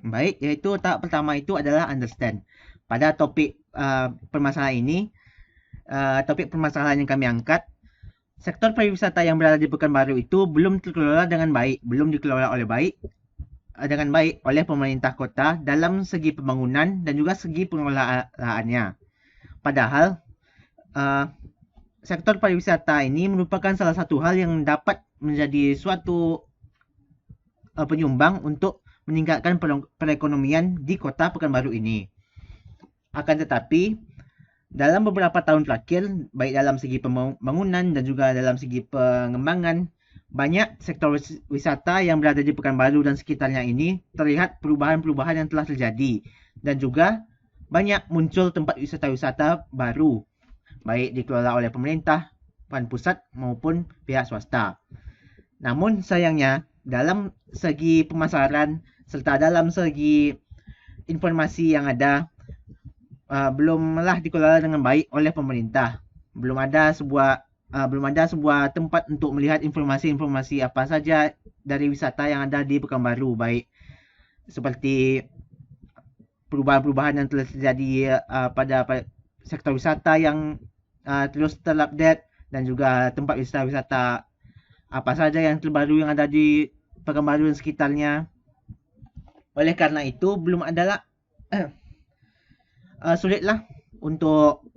Baik, yaitu tahap pertama itu adalah understand. Pada topik permasalahan ini, topik permasalahan yang kami angkat, sektor pariwisata yang berada di Pekanbaru itu belum dikelola dengan baik, belum dikelola dengan baik oleh pemerintah kota dalam segi pembangunan dan juga segi pengelolaannya. Padahal sektor pariwisata ini merupakan salah satu hal yang dapat menjadi suatu penyumbang untuk meningkatkan perekonomian di kota Pekanbaru ini. Akan tetapi, dalam beberapa tahun terakhir, baik dalam segi pembangunan dan juga dalam segi pengembangan, banyak sektor wisata yang berada di Pekanbaru dan sekitarnya ini terlihat perubahan-perubahan yang telah terjadi. Dan juga banyak muncul tempat wisata-wisata baru, baik dikelola oleh pemerintah, pusat maupun pihak swasta. Namun sayangnya, dalam segi pemasaran serta dalam segi informasi yang ada, belumlah dikelola dengan baik oleh pemerintah. Belum ada sebuah tempat untuk melihat informasi-informasi apa saja dari wisata yang ada di Pekanbaru, baik seperti perubahan-perubahan yang telah terjadi pada sektor wisata yang terus terupdate, dan juga tempat wisata-wisata apa saja yang terbaru yang ada di Pekanbaru dan sekitarnya. Oleh karena itu, belum adalah sulitlah untuk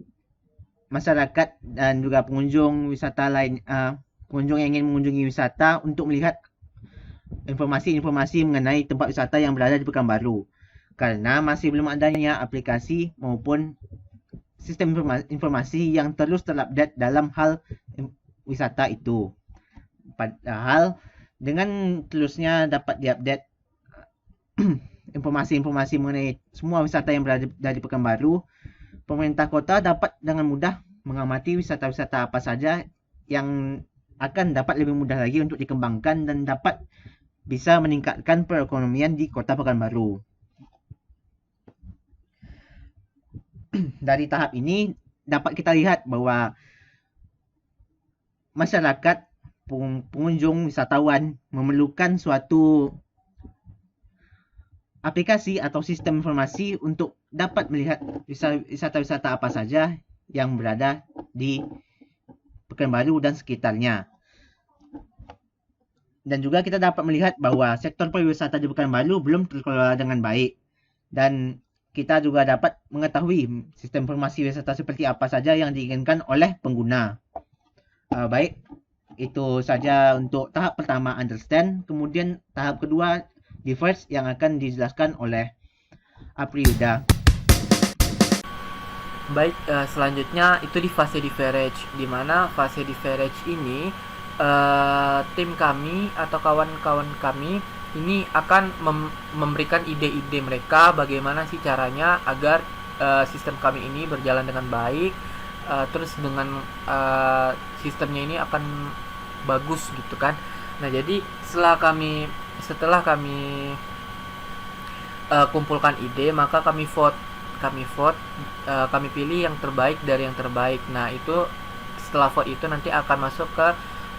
masyarakat dan juga pengunjung wisata lain, pengunjung yang ingin mengunjungi wisata untuk melihat informasi-informasi mengenai tempat wisata yang berada di Pekanbaru, karena masih belum adanya aplikasi maupun sistem informasi yang terus terupdate dalam hal wisata itu. Padahal dengan terusnya dapat diupdate informasi-informasi mengenai semua wisata yang berada di Pekanbaru, pemerintah kota dapat dengan mudah mengamati wisata-wisata apa saja yang akan dapat lebih mudah lagi untuk dikembangkan dan dapat bisa meningkatkan perekonomian di kota Pekanbaru. Dari tahap ini dapat kita lihat bahwa masyarakat, pengunjung, wisatawan memerlukan suatu aplikasi atau sistem informasi untuk dapat melihat wisata-wisata apa saja yang berada di Pekanbaru dan sekitarnya. Dan juga kita dapat melihat bahwa sektor pariwisata di Pekanbaru belum terkelola dengan baik, dan kita juga dapat mengetahui sistem informasi wisata seperti apa saja yang diinginkan oleh pengguna. Baik, itu saja untuk tahap pertama, understand. Kemudian tahap kedua, diverse, yang akan dijelaskan oleh Apriyuda. Baik, selanjutnya itu di fase diverge, di mana fase diverge ini tim kami atau kawan-kawan kami ini akan memberikan ide-ide mereka bagaimana sih caranya agar sistem kami ini berjalan dengan baik, terus dengan sistemnya ini akan bagus gitu kan. Nah, jadi setelah kami kumpulkan ide, maka kami vote, kami pilih yang terbaik dari yang terbaik. Nah, itu setelah vote itu nanti akan masuk ke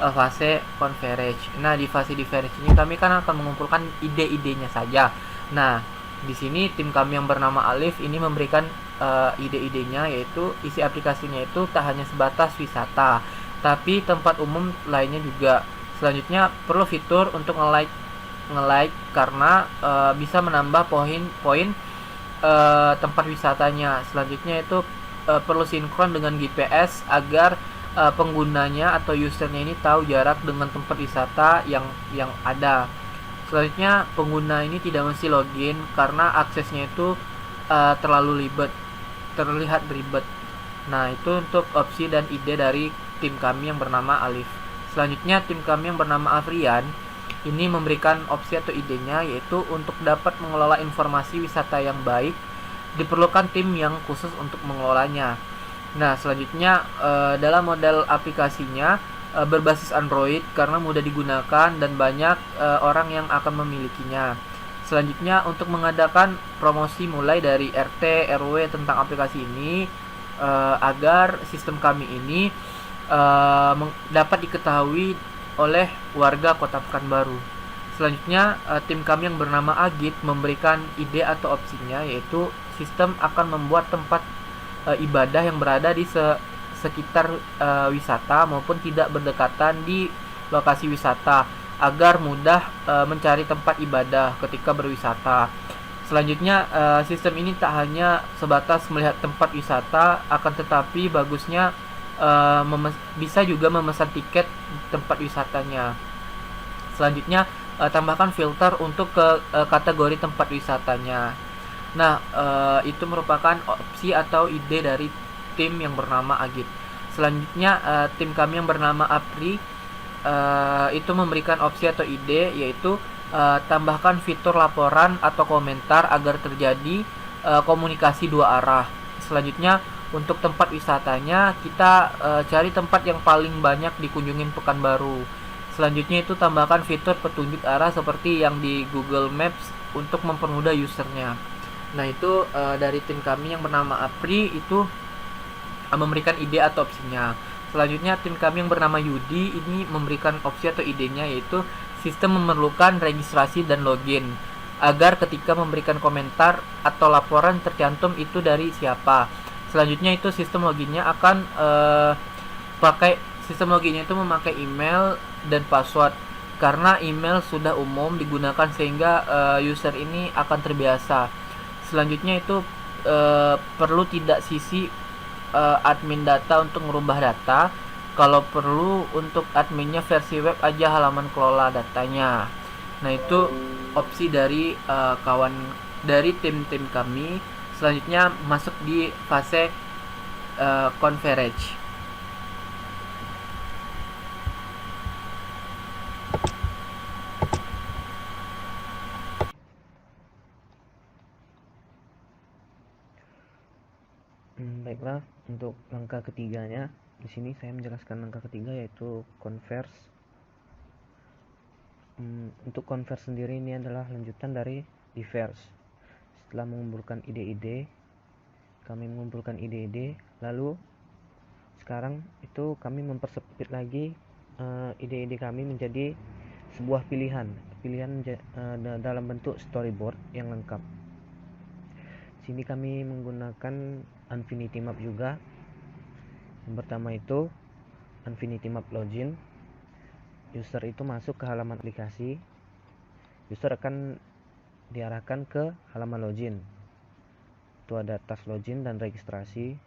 fase converge. Nah, di fase diverge ini kami kan akan mengumpulkan ide-idenya saja. Nah, di sini tim kami yang bernama Alif ini memberikan ide-idenya, yaitu isi aplikasinya itu tak hanya sebatas wisata, tapi tempat umum lainnya juga. Selanjutnya perlu fitur untuk nge-like karena bisa menambah poin tempat wisatanya. Selanjutnya itu perlu sinkron dengan GPS agar penggunanya atau usernya ini tahu jarak dengan tempat wisata yang ada. Selanjutnya, pengguna ini tidak mesti login karena aksesnya itu terlihat ribet. Nah, itu untuk opsi dan ide dari tim kami yang bernama Alif. Selanjutnya, tim kami yang bernama Afrian ini memberikan opsi atau idenya, yaitu untuk dapat mengelola informasi wisata yang baik, diperlukan tim yang khusus untuk mengelolanya. Nah, selanjutnya dalam model aplikasinya berbasis Android karena mudah digunakan dan banyak orang yang akan memilikinya. Selanjutnya, untuk mengadakan promosi mulai dari RT, RW tentang aplikasi ini agar sistem kami ini dapat diketahui oleh warga Kota Pekanbaru. Selanjutnya, tim kami yang bernama Agit memberikan ide atau opsinya, yaitu sistem akan membuat tempat ibadah yang berada di sekitar wisata maupun tidak berdekatan di lokasi wisata agar mudah mencari tempat ibadah ketika berwisata. Selanjutnya, sistem ini tak hanya sebatas melihat tempat wisata, akan tetapi bagusnya bisa juga memesan tiket tempat wisatanya. Selanjutnya, tambahkan filter untuk kategori tempat wisatanya. Nah, itu merupakan opsi atau ide dari tim yang bernama Agit. Selanjutnya, tim kami yang bernama Apri itu memberikan opsi atau ide, yaitu tambahkan fitur laporan atau komentar agar terjadi komunikasi dua arah. Selanjutnya, untuk tempat wisatanya kita cari tempat yang paling banyak dikunjungin Pekanbaru. Selanjutnya itu tambahkan fitur petunjuk arah seperti yang di Google Maps untuk mempermudah usernya. Nah, itu dari tim kami yang bernama Apri itu memberikan ide atau opsinya. Selanjutnya, tim kami yang bernama Yudi ini memberikan opsi atau idenya, yaitu sistem memerlukan registrasi dan login agar ketika memberikan komentar atau laporan tercantum itu dari siapa. Selanjutnya itu sistem loginnya akan sistem loginnya itu memakai email dan password, karena email sudah umum digunakan sehingga user ini akan terbiasa. Selanjutnya itu perlu tidak sisi admin data untuk merubah data. Kalau perlu untuk adminnya versi web aja halaman kelola datanya. Nah, itu opsi dari dari tim-tim kami. Selanjutnya masuk di fase coverage. Baiklah, untuk langkah ketiganya di sini saya menjelaskan langkah ketiga, yaitu converse. Untuk converse sendiri ini adalah lanjutan dari diverse. Setelah mengumpulkan ide-ide, kami mengumpulkan ide-ide, lalu sekarang itu kami mempersempit lagi ide-ide kami menjadi sebuah pilihan dalam bentuk storyboard yang lengkap. Sini kami menggunakan Infinity Map juga. Yang pertama itu Infinity Map login. User itu masuk ke halaman aplikasi. User akan diarahkan ke halaman login. Itu ada tas login dan registrasi.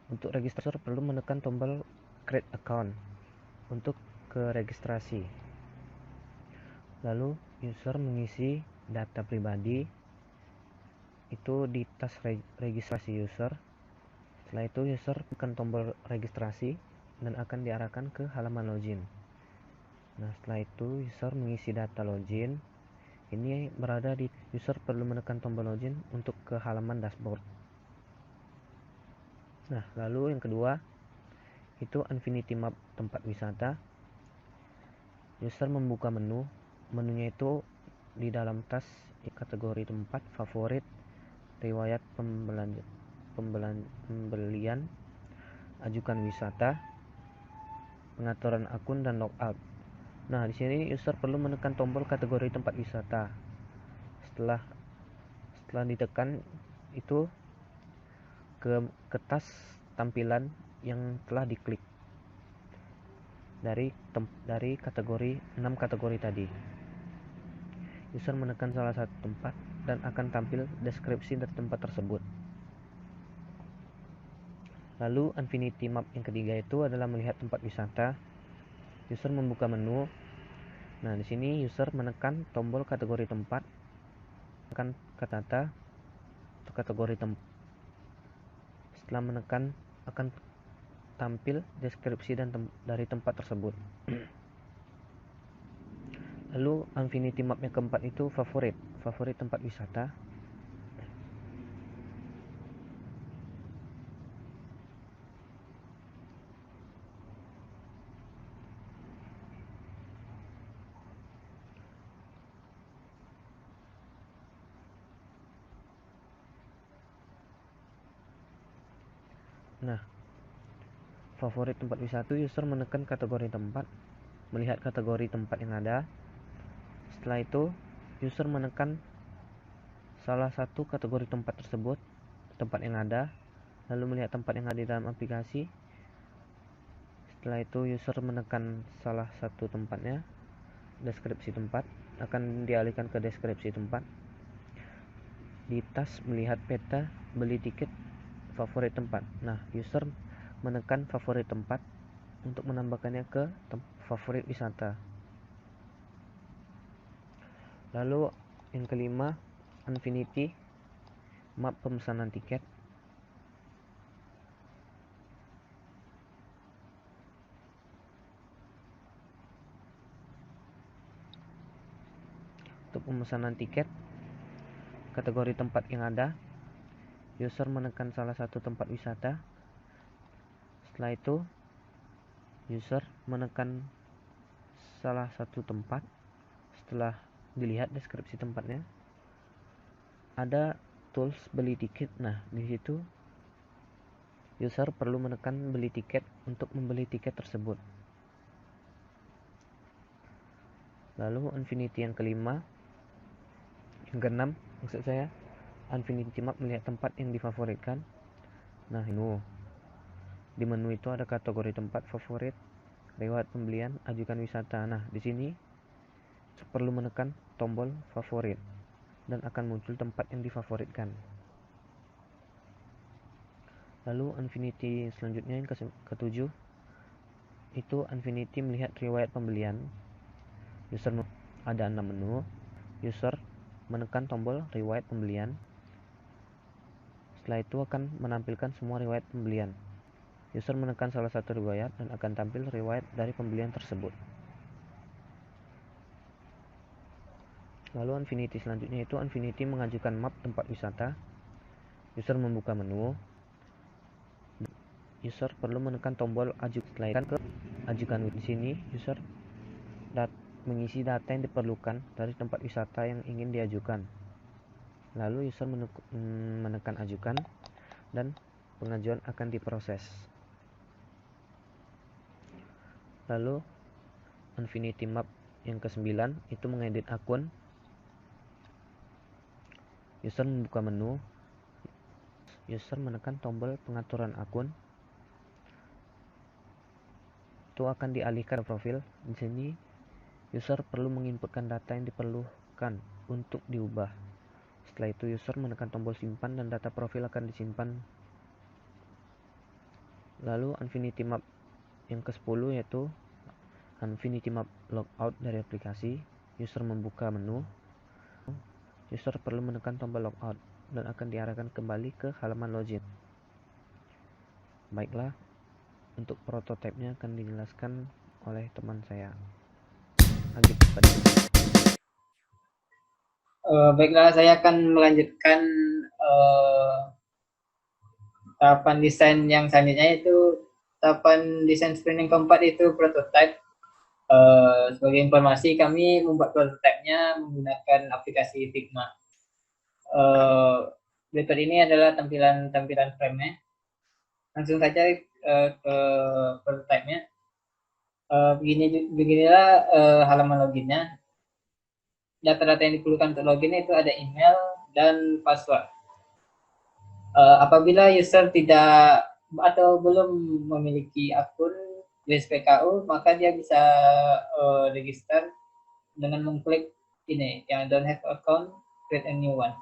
Untuk registrasi perlu menekan tombol create account untuk ke registrasi. Lalu user mengisi data pribadi itu di tas registrasi user. Setelah itu user tekan tombol registrasi dan akan diarahkan ke halaman login. Nah, setelah itu user mengisi data login. Ini berada di user perlu menekan tombol login untuk ke halaman dashboard. Nah, lalu yang kedua itu Infinity Map tempat wisata. User membuka menu. Menunya itu di dalam tas kategori tempat, favorit, riwayat pembelian, ajukan wisata, pengaturan akun, dan logout. Nah, di sini user perlu menekan tombol kategori tempat wisata. Setelah ditekan itu ke tas tampilan yang telah diklik dari kategori 6 kategori tadi. User menekan salah satu tempat dan akan tampil deskripsi dari tempat tersebut. Lalu Infinity Map yang ketiga itu adalah melihat tempat wisata. User membuka menu. Nah, di sini user menekan tombol kategori tempat, tekan kata untuk kategori tempat. Setelah menekan akan tampil deskripsi dari tempat tersebut. Lalu Infinity Map yang keempat itu favorit tempat wisata. Nah, favorit tempat wisata, user menekan kategori tempat, melihat kategori tempat yang ada. Setelah itu user menekan salah satu kategori tempat tersebut, tempat yang ada, lalu melihat tempat yang ada di dalam aplikasi. Setelah itu user menekan salah satu tempatnya, deskripsi tempat, akan dialihkan ke deskripsi tempat. Di tas melihat peta, beli tiket, favorit tempat. Nah, user menekan favorit tempat untuk menambahkannya ke favorit wisata. Lalu yang kelima, Infinity map pemesanan tiket. Untuk pemesanan tiket, kategori tempat yang ada, user menekan salah satu tempat wisata. Setelah itu user menekan salah satu tempat. Setelah dilihat deskripsi tempatnya, ada tools beli tiket. Nah, di situ user perlu menekan beli tiket untuk membeli tiket tersebut. Lalu Infinity yang kelima, yang keenam maksud saya, Infinity Map melihat tempat yang difavoritkan. Nah, ini di menu itu ada kategori tempat favorit, riwayat pembelian, ajukan wisata. Nah, di sini perlu menekan tombol favorit dan akan muncul tempat yang difavoritkan. Lalu Infinity selanjutnya yang ketujuh itu Infinity melihat riwayat pembelian. User ada 6 menu. User menekan tombol riwayat pembelian. Setelah itu akan menampilkan semua riwayat pembelian. User menekan salah satu riwayat dan akan tampil riwayat dari pembelian tersebut. Lalu Infinity selanjutnya itu Infinity mengajukan map tempat wisata. User membuka menu. User perlu menekan tombol ajukan ke ajukan. Di sini user mengisi data yang diperlukan dari tempat wisata yang ingin diajukan. Lalu user menekan ajukan dan pengajuan akan diproses. Lalu Infinity Map yang ke-9 itu mengedit akun. User membuka menu. User menekan tombol pengaturan akun. Itu akan dialihkan ke profil. Di sini user perlu menginputkan data yang diperlukan untuk diubah. Setelah itu user menekan tombol simpan dan data profil akan disimpan. Lalu Infinity Map yang ke-10 yaitu Infinity Map logout dari aplikasi. User membuka menu. User perlu menekan tombol logout dan akan diarahkan kembali ke halaman login. Baiklah, untuk prototipenya akan dijelaskan oleh teman saya. Lanjut pada baiklah, saya akan melanjutkan tahapan desain yang selanjutnya, yaitu tahapan desain sprint yang keempat, itu prototype. Sebagai informasi, kami membuat prototipenya menggunakan aplikasi Figma. Berikut ini adalah tampilan frame-nya. Langsung saja ke prototipenya. Beginilah halaman loginnya. Data-data yang diperlukan untuk login itu ada email dan password. Apabila user tidak atau belum memiliki akun WSPKU, maka dia bisa register dengan mengklik ini, yang don't have account, create a new one.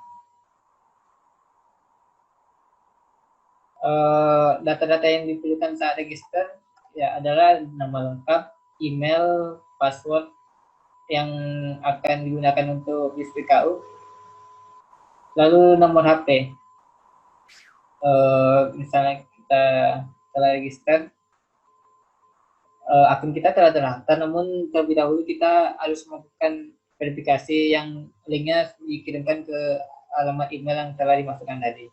Data-data yang diperlukan saat register ya adalah nama lengkap, email, password yang akan digunakan untuk WSPKU, lalu nomor HP. Misalnya kita telah register, akun kita telah terdaftar, namun terlebih dahulu kita harus melakukan verifikasi yang linknya dikirimkan ke alamat email yang telah dimasukkan tadi.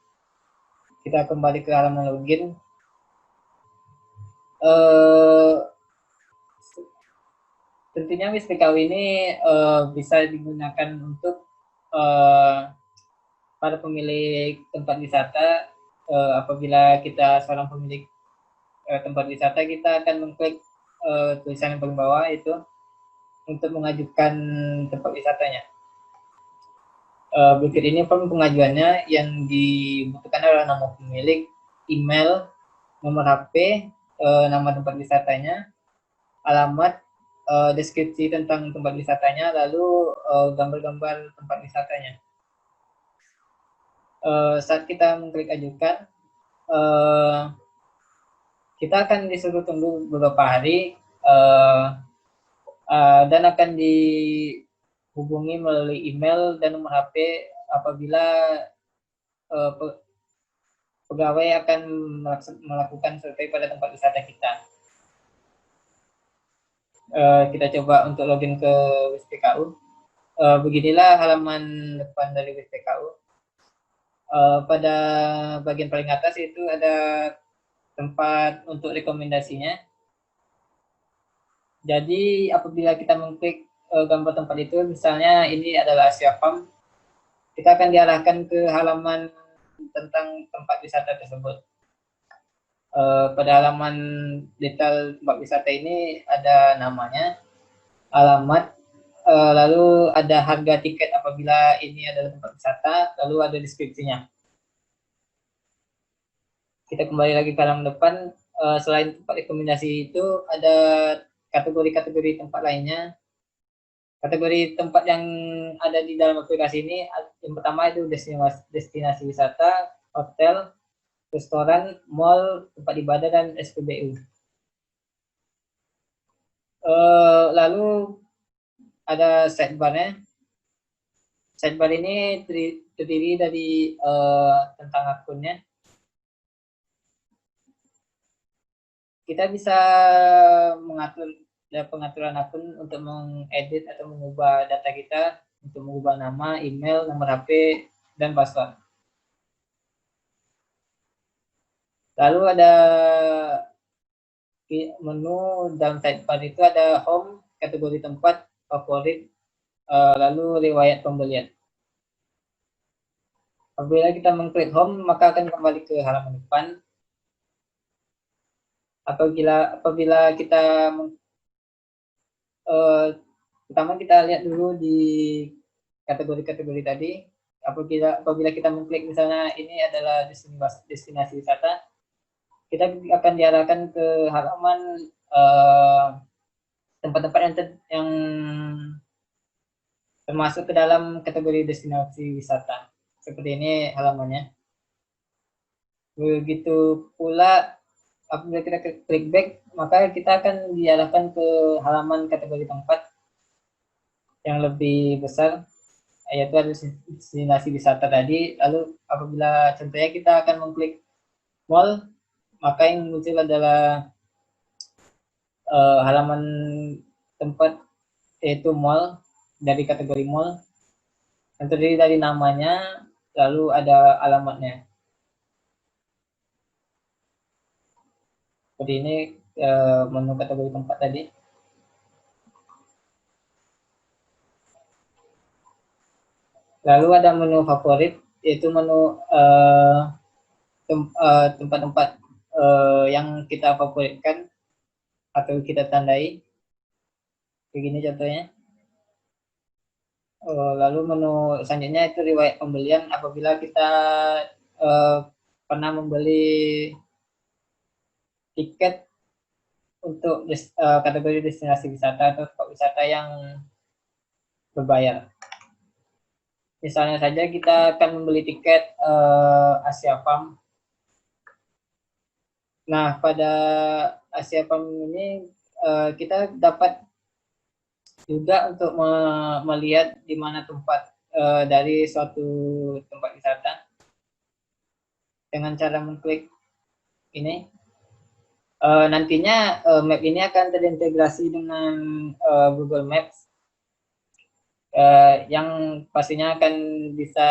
Kita kembali ke halaman login. Tentunya WSPKU ini bisa digunakan untuk para pemilik tempat wisata. Apabila kita seorang pemilik tempat wisata, kita akan mengklik tulisan yang paling bawah, itu untuk mengajukan tempat wisatanya. Berikut ini form pengajuannya. Yang dibutuhkan adalah nama pemilik, email, nomor HP, nama tempat wisatanya, alamat, deskripsi tentang tempat wisatanya, lalu gambar-gambar tempat wisatanya. Saat kita mengklik ajukan, kita akan disuruh tunggu beberapa hari dan akan dihubungi melalui email dan nomor HP apabila pegawai akan melakukan survei pada tempat wisata kita. Kita coba untuk login ke WISPKU. Beginilah halaman depan dari WISPKU. Pada bagian paling atas itu ada tempat untuk rekomendasinya. Jadi apabila kita mengklik gambar tempat itu, misalnya ini adalah Asia Farm, kita akan diarahkan ke halaman tentang tempat wisata tersebut. Pada halaman detail tempat wisata ini ada namanya, alamat, lalu ada harga tiket apabila ini adalah tempat wisata, lalu ada deskripsinya. Kita kembali lagi ke halaman depan. Selain tempat rekomendasi itu ada kategori-kategori tempat lainnya. Kategori tempat yang ada di dalam aplikasi ini, yang pertama itu destinasi wisata, hotel, restoran, mall, tempat ibadah, dan SPBU. Lalu ada sidebar-nya. Sidebar ini terdiri dari tentang akunnya. Kita bisa mengatur pengaturan akun untuk mengedit atau mengubah data kita, untuk mengubah nama, email, nomor HP, dan password. Lalu ada menu dalam sidebar itu ada home, kategori tempat, favorit, lalu riwayat pembelian. Apabila kita mengklik home, maka akan kembali ke halaman depan. Apabila kita pertama kita lihat dulu di kategori-kategori tadi. Apabila kita mengklik misalnya ini adalah destinasi wisata, kita akan diarahkan ke halaman tempat-tempat yang termasuk ke dalam kategori destinasi wisata. Seperti ini halamannya. Begitu pula apabila kita klik back, maka kita akan diarahkan ke halaman kategori tempat yang lebih besar, yaitu ada destinasi wisata tadi. Lalu apabila contohnya kita akan mengklik mall, maka yang muncul adalah halaman tempat, yaitu mall, dari kategori mall, yang terdiri dari namanya, lalu ada alamatnya. Seperti ini menu kategori tempat tadi. Lalu ada menu favorit, yaitu menu tempat-tempat yang kita favoritkan atau kita tandai. Begini contohnya. Lalu menu selanjutnya itu riwayat pembelian. Apabila kita pernah membeli tiket untuk kategori destinasi wisata atau tempat wisata yang berbayar. Misalnya saja kita akan membeli tiket Asia Farm. Nah, pada Asia Farm ini kita dapat juga untuk melihat di mana tempat dari suatu tempat wisata dengan cara mengklik ini. Nantinya map ini akan terintegrasi dengan Google Maps yang pastinya akan bisa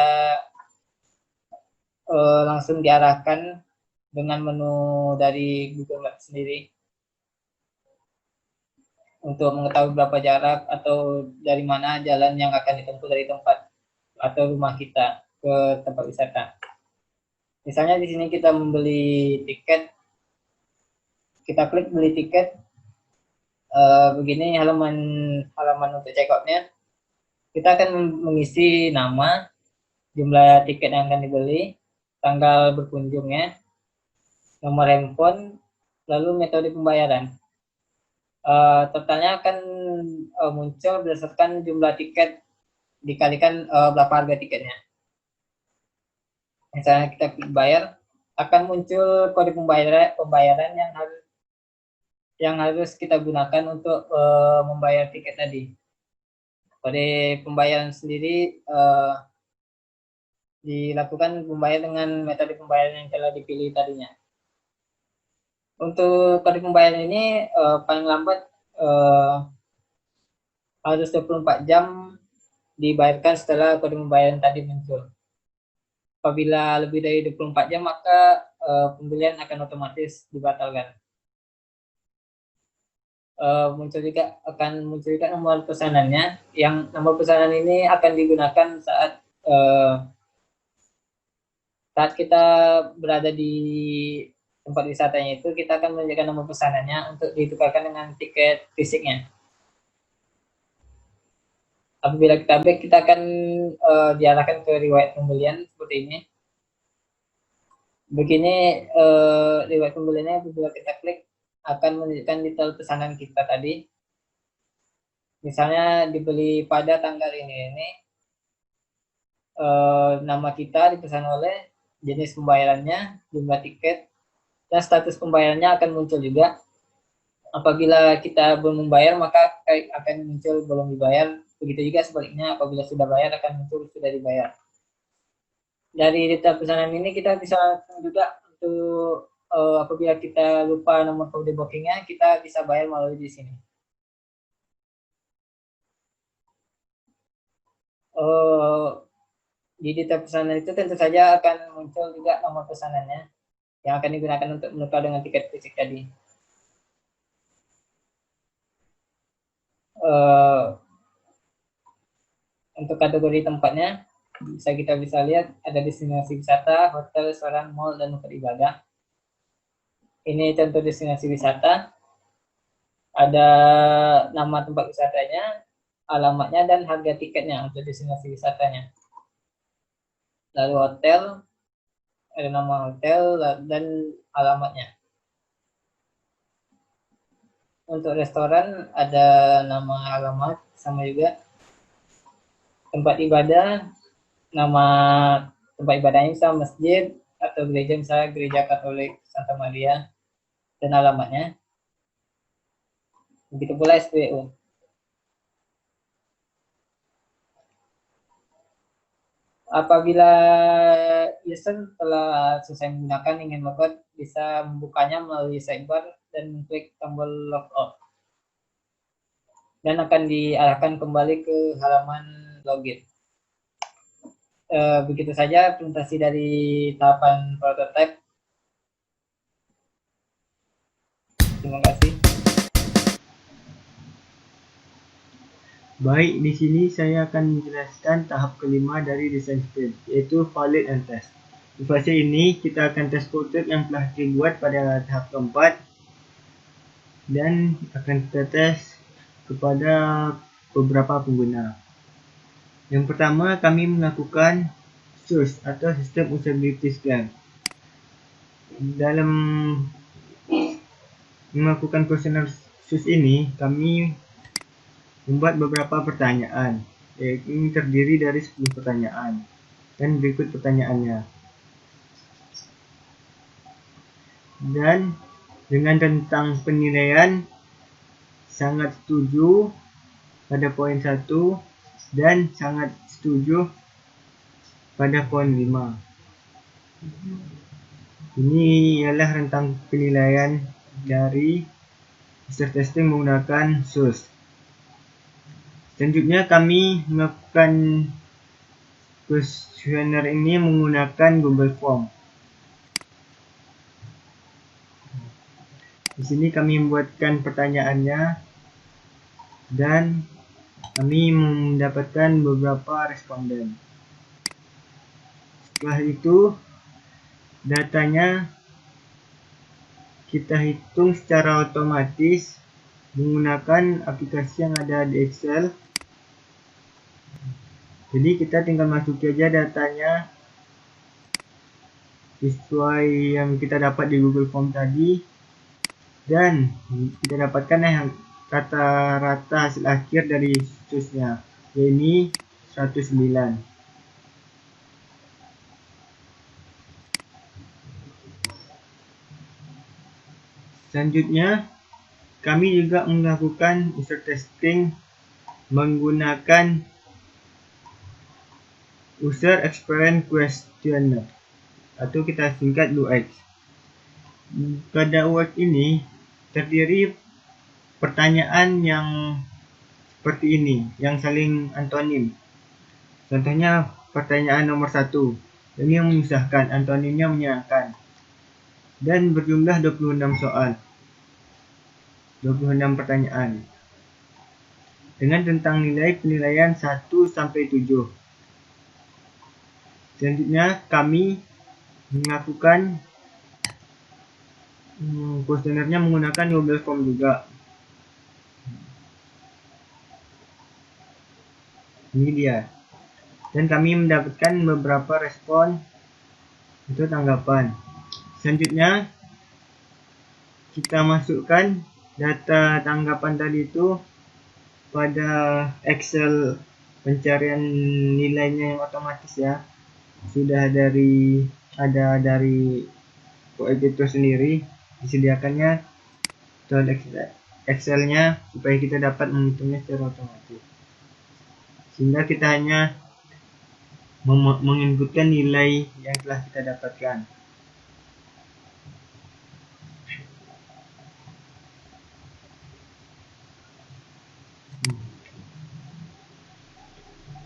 langsung diarahkan dengan menu dari Google Maps sendiri untuk mengetahui berapa jarak atau dari mana jalan yang akan ditempuh dari tempat atau rumah kita ke tempat wisata. Misalnya di sini kita membeli tiket, kita klik beli tiket, Begini halaman untuk check out-nya. Kita akan mengisi nama, jumlah tiket yang akan dibeli, tanggal berkunjungnya, nomor handphone, lalu metode pembayaran. Totalnya akan muncul berdasarkan jumlah tiket dikalikan berapa harga tiketnya. Misalnya kita bayar, akan muncul kode pembayaran yang harus kita gunakan untuk membayar tiket tadi. Kode pembayaran sendiri dilakukan pembayar dengan metode pembayaran yang telah dipilih tadinya. Untuk kode pembayaran ini paling lambat harus 24 jam dibayarkan setelah kode pembayaran tadi muncul. Apabila lebih dari 24 jam maka pembelian akan otomatis dibatalkan. Akan muncul juga nomor pesanannya, yang nomor pesanan ini akan digunakan saat kita berada di tempat wisatanya itu, kita akan menunjukkan nomor pesanannya untuk ditukarkan dengan tiket fisiknya. Apabila kita back, kita akan diarahkan ke riwayat pembelian seperti ini. Begini riwayat pembeliannya, apabila kita klik akan menunjukkan detail pesanan kita tadi. Misalnya dibeli pada tanggal ini, nama kita dipesan oleh, jenis pembayarannya, jumlah tiket, dan status pembayarannya akan muncul juga. Apabila kita belum membayar maka akan muncul belum dibayar. Begitu juga sebaliknya, apabila sudah bayar akan muncul sudah dibayar. Dari detail pesanan ini kita bisa juga untuk apabila kita lupa nomor kode bookingnya, kita bisa bayar melalui di sini. Di detail pesanan itu tentu saja akan muncul juga nomor pesanannya yang akan digunakan untuk menukar dengan tiket fisik tadi. Untuk kategori tempatnya kita bisa lihat ada destinasi wisata, hotel, restoran, mall, dan tempat ibadah. Ini contoh destinasi wisata. Ada nama tempat wisatanya, alamatnya, dan harga tiketnya untuk destinasi wisatanya. Lalu hotel, ada nama hotel dan alamatnya. Untuk restoran ada nama, alamat, sama juga. Tempat ibadah, nama tempat ibadahnya misalnya masjid atau gereja, misalnya gereja Katolik Santa Maria, dan alamatnya. Begitu pula SPBU. Apabila user telah selesai menggunakan, ingin logout, bisa membukanya melalui sidebar dan klik tombol logout. Dan akan diarahkan kembali ke halaman login. Begitu saja presentasi dari tahapan prototype. Terima kasih. Baik, di sini saya akan menjelaskan tahap kelima dari desain sprint, yaitu validate and test. Di fase ini, kita akan test prototype yang telah dibuat pada tahap keempat dan akan kita tes kepada beberapa pengguna. Yang pertama, kami melakukan SUS atau System Usability Scan. Dalam melakukan kuesioner SUS ini, kami membuat beberapa pertanyaan, yaitu ini terdiri dari 10 pertanyaan, dan berikut pertanyaannya. Dan dengan tentang penilaian, sangat setuju pada poin 1 dan sangat setuju pada poin 5. Ini ialah rentang penilaian dari user testing menggunakan SUS. Selanjutnya kami melakukan kuesioner ini menggunakan Google Form. Di sini kami membuatkan pertanyaannya dan kami mendapatkan beberapa responden. Setelah itu, datanya kita hitung secara otomatis menggunakan aplikasi yang ada di Excel. Jadi kita tinggal masuki aja datanya sesuai yang kita dapat di Google Form tadi, dan kita dapatkan yang rata-rata hasil akhir dari situsnya, yaitu 109. Selanjutnya, kami juga melakukan user testing menggunakan User Experience Questionnaire atau kita singkat UX. Pada UX ini terdiri pertanyaan yang seperti ini, yang saling antonim. Contohnya pertanyaan nomor 1, ini yang menyusahkan, antonimnya menyenangkan, dan berjumlah 26 soal, 26 pertanyaan dengan tentang nilai penilaian 1 sampai 7. Selanjutnya kami melakukan kuesionernya menggunakan Google Form juga. Ini dia. Dan kami mendapatkan beberapa respon untuk tanggapan. Selanjutnya kita masukkan data tanggapan tadi itu pada Excel pencarian nilainya yang otomatis ya. Sudah dari UX itu sendiri disediakannya tool Excel-nya supaya kita dapat menghitungnya secara otomatis. Sehingga kita hanya menginputkan nilai yang telah kita dapatkan.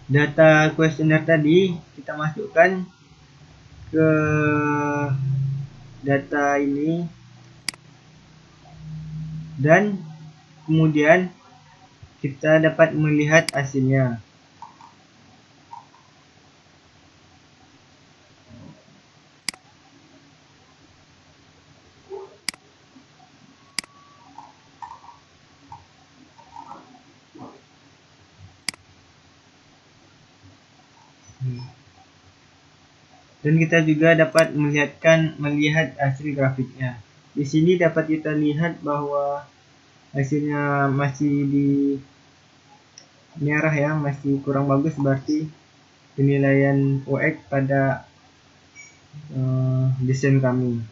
Data kuesioner tadi kita masukkan ke data ini dan kemudian kita dapat melihat hasilnya. Dan kita juga dapat melihat hasil grafiknya. Di sini dapat kita lihat bahwa hasilnya masih di merah ya, masih kurang bagus, berarti penilaian UX pada desain kami.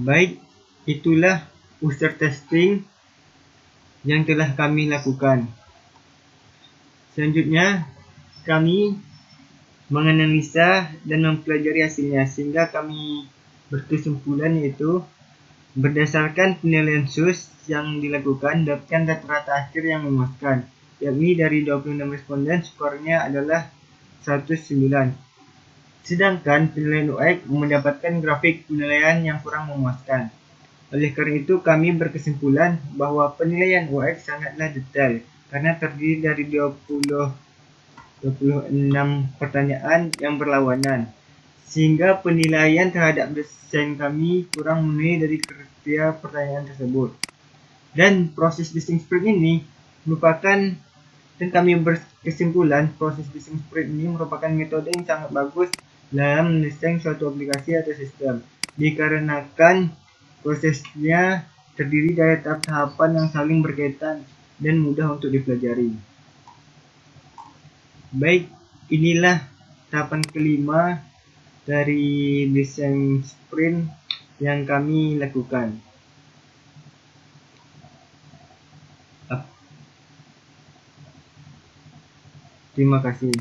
Baik, itulah user testing yang telah kami lakukan. Selanjutnya, kami menganalisa dan mempelajari hasilnya sehingga kami berkesimpulan, yaitu berdasarkan penilaian SUS yang dilakukan dapatkan rata-rata akhir yang memuaskan, yakni dari 26 responden skornya adalah 109. Sedangkan penilaian UX mendapatkan grafik penilaian yang kurang memuaskan. Oleh karena itu kami berkesimpulan bahwa penilaian UX sangatlah detail karena terdiri dari 26 pertanyaan yang berlawanan, sehingga penilaian terhadap desain kami kurang memenuhi dari kriteria pertanyaan tersebut. Dan proses desain sprint ini merupakan, dan kami berkesimpulan proses desain sprint ini merupakan metode yang sangat bagus dalam mendesain suatu aplikasi atau sistem, dikarenakan prosesnya terdiri dari tahap-tahapan yang saling berkaitan dan mudah untuk dipelajari. Baik, inilah tahapan kelima dari desain sprint yang kami lakukan. Terima kasih.